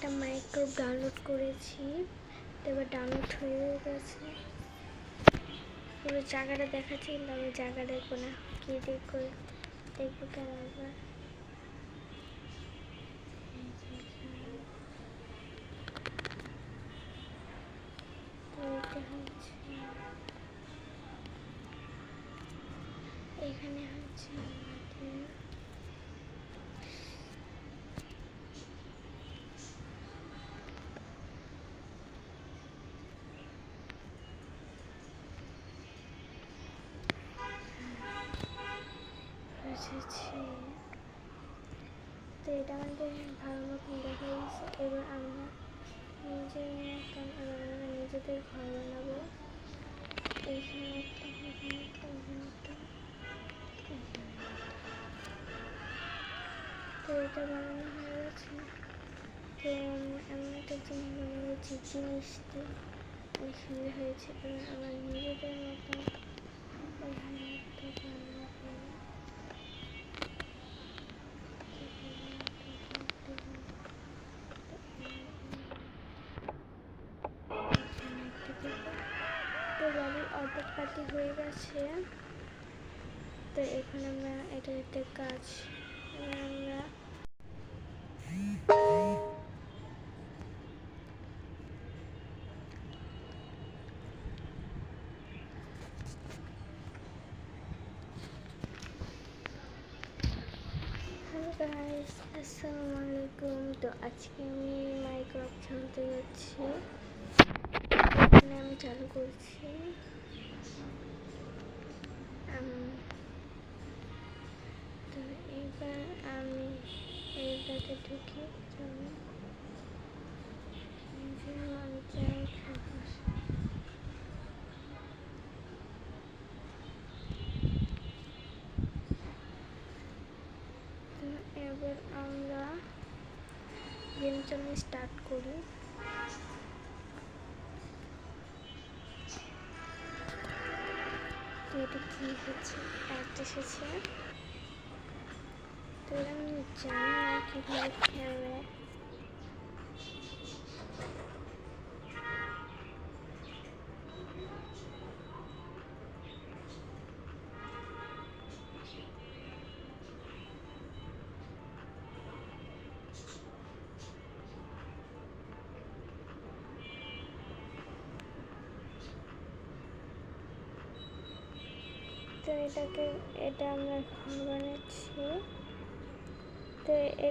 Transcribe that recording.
একটা micro download করেছি, এবার ডাউনলোড হয়ে গেছে। পুরো জায়গাটা দেখাচ্ছি, কিন্তু আমি জায়গা দেখবো না, কি দেখবো কেন একবার। এখানে হচ্ছে আমাদের বুঝেছি। তো এটা আমাদের ভালো মতন দেখা গেছে। এবার আমরা নিজেদের ঘর বানাবো। এইখানে একটা, এখানে একটা, এখানে একটা। তো এটা বানানো হয়ে গেছে। তো এমন একটা জিনিস বানিয়েছি, জিনিসটি অনেক সুন্দর হয়েছে। এবার আমার নিজেদের মতো এখানে একটা বানাবো। তো বাড়ির অর্ধেক পাতি হয়ে গেছে। তো এখন আমরা এটা একটা কাজ, আমরা হ্যালো গাইস, আসসালামু আলাইকুম। তো আজকে আমি মাইক্রোফোন চালাতে যাচ্ছি। এখানে আমি চালু করছি। তো এবার আমি এইটাতে ঢুকি। এবার আমরা গেম চালানো স্টার্ট করি। তো এটা কি হচ্ছে, অ্যাড এসেছে। তো আমি জানি না কীভাবে খেলবে। তো এটা আমরা ঘর বানাচ্ছি। তো